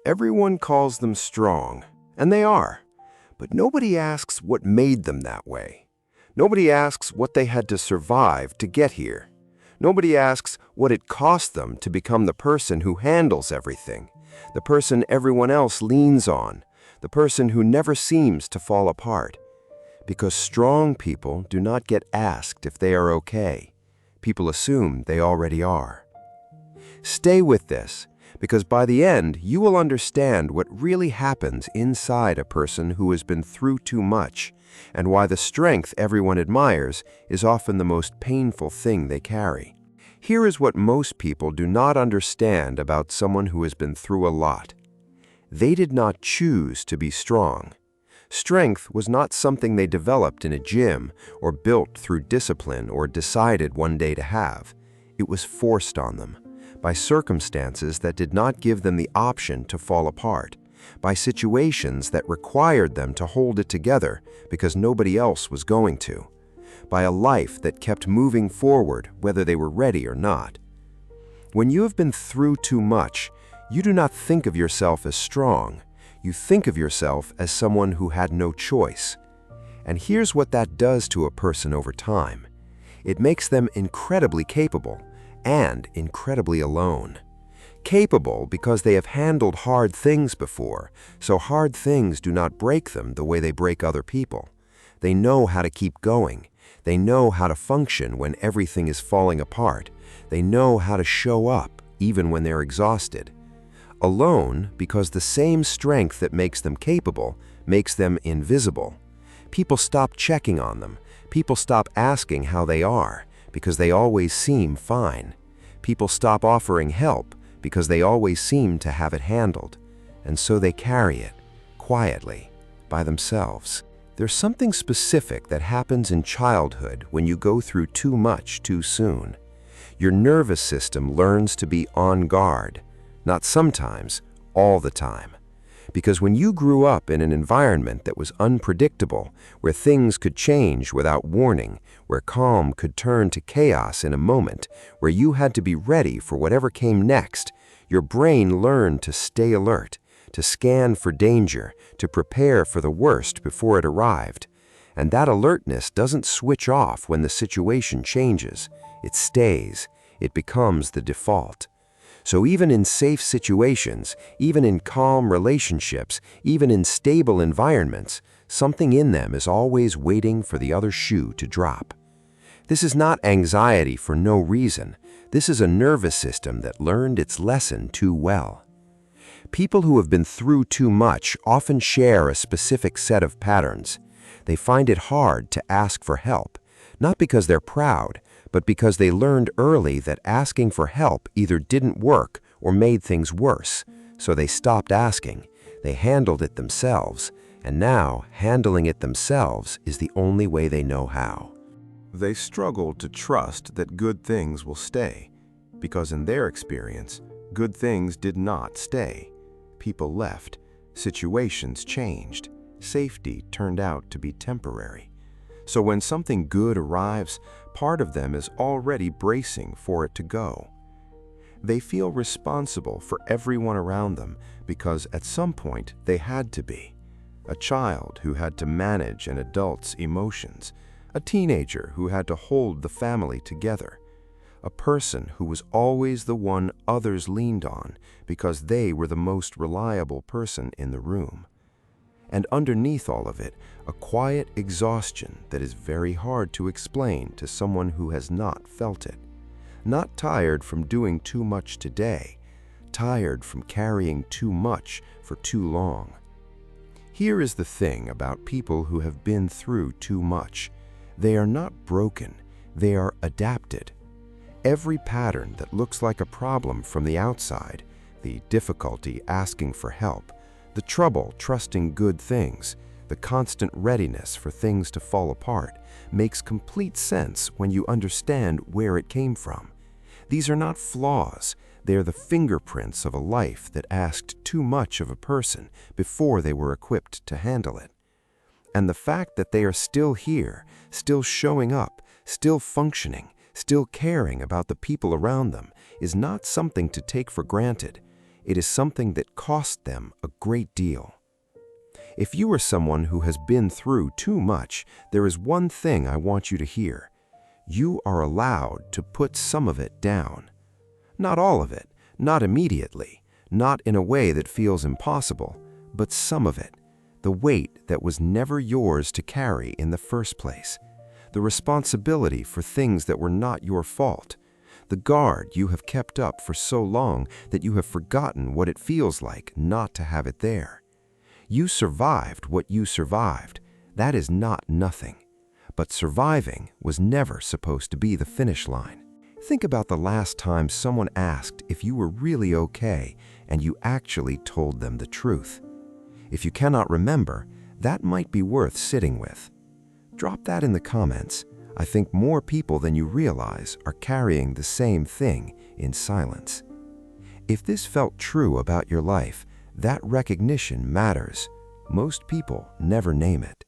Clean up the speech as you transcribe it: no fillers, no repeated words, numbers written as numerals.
Everyone calls them strong, and they are. But nobody asks what made them that way. Nobody asks what they had to survive to get here. Nobody asks what it cost them to become the person who handles everything, the person everyone else leans on, the person who never seems to fall apart. Because strong people do not get asked if they are okay. People assume they already are. Stay with this, because by the end, you will understand what really happens inside a person who has been through too much, and why the strength everyone admires is often the most painful thing they carry. Here is what most people do not understand about someone who has been through a lot. They did not choose to be strong. Strength was not something they developed in a gym or built through discipline or decided one day to have. It was forced on them by circumstances that did not give them the option to fall apart, by situations that required them to hold it together because nobody else was going to, by a life that kept moving forward whether they were ready or not. When you have been through too much, you do not think of yourself as strong. You think of yourself as someone who had no choice. And here's what that does to a person over time. It makes them incredibly capable and incredibly alone. Capable because they have handled hard things before, so hard things do not break them the way they break other people. They know how to keep going. They know how to function when everything is falling apart. They know how to show up even when they're exhausted. Alone because the same strength that makes them capable makes them invisible. People stop checking on them. People stop asking how they are because they always seem fine. People stop offering help because they always seem to have it handled. And so they carry it, quietly, by themselves. There's something specific that happens in childhood when you go through too much too soon. Your nervous system learns to be on guard, not sometimes, all the time. Because when you grew up in an environment that was unpredictable, where things could change without warning, where calm could turn to chaos in a moment, where you had to be ready for whatever came next, your brain learned to stay alert, to scan for danger, to prepare for the worst before it arrived. And that alertness doesn't switch off when the situation changes. It stays. It becomes the default. So even in safe situations, even in calm relationships, even in stable environments, something in them is always waiting for the other shoe to drop. This is not anxiety for no reason. This is a nervous system that learned its lesson too well. People who have been through too much often share a specific set of patterns. They find it hard to ask for help, not because they're proud, but because they learned early that asking for help either didn't work or made things worse. So they stopped asking. They handled it themselves, and now handling it themselves is the only way they know how. They struggle to trust that good things will stay, because in their experience, good things did not stay. People left, situations changed, safety turned out to be temporary. So when something good arrives, part of them is already bracing for it to go. They feel responsible for everyone around them because at some point they had to be. A child who had to manage an adult's emotions, a teenager who had to hold the family together, a person who was always the one others leaned on because they were the most reliable person in the room. And underneath all of it, a quiet exhaustion that is very hard to explain to someone who has not felt it. Not tired from doing too much today, tired from carrying too much for too long. Here is the thing about people who have been through too much. They are not broken, they are adapted. Every pattern that looks like a problem from the outside, the difficulty asking for help, the trouble trusting good things, the constant readiness for things to fall apart, makes complete sense when you understand where it came from. These are not flaws, they are the fingerprints of a life that asked too much of a person before they were equipped to handle it. And the fact that they are still here, still showing up, still functioning, still caring about the people around them, is not something to take for granted. It is something that cost them a great deal. If you are someone who has been through too much, there is one thing I want you to hear. You are allowed to put some of it down. Not all of it, not immediately, not in a way that feels impossible, but some of it. The weight that was never yours to carry in the first place. The responsibility for things that were not your fault. The guard you have kept up for so long that you have forgotten what it feels like not to have it there. You survived what you survived. That is not nothing. But surviving was never supposed to be the finish line. Think about the last time someone asked if you were really okay and you actually told them the truth. If you cannot remember, that might be worth sitting with. Drop that in the comments. I think more people than you realize are carrying the same thing in silence. If this felt true about your life, that recognition matters. Most people never name it.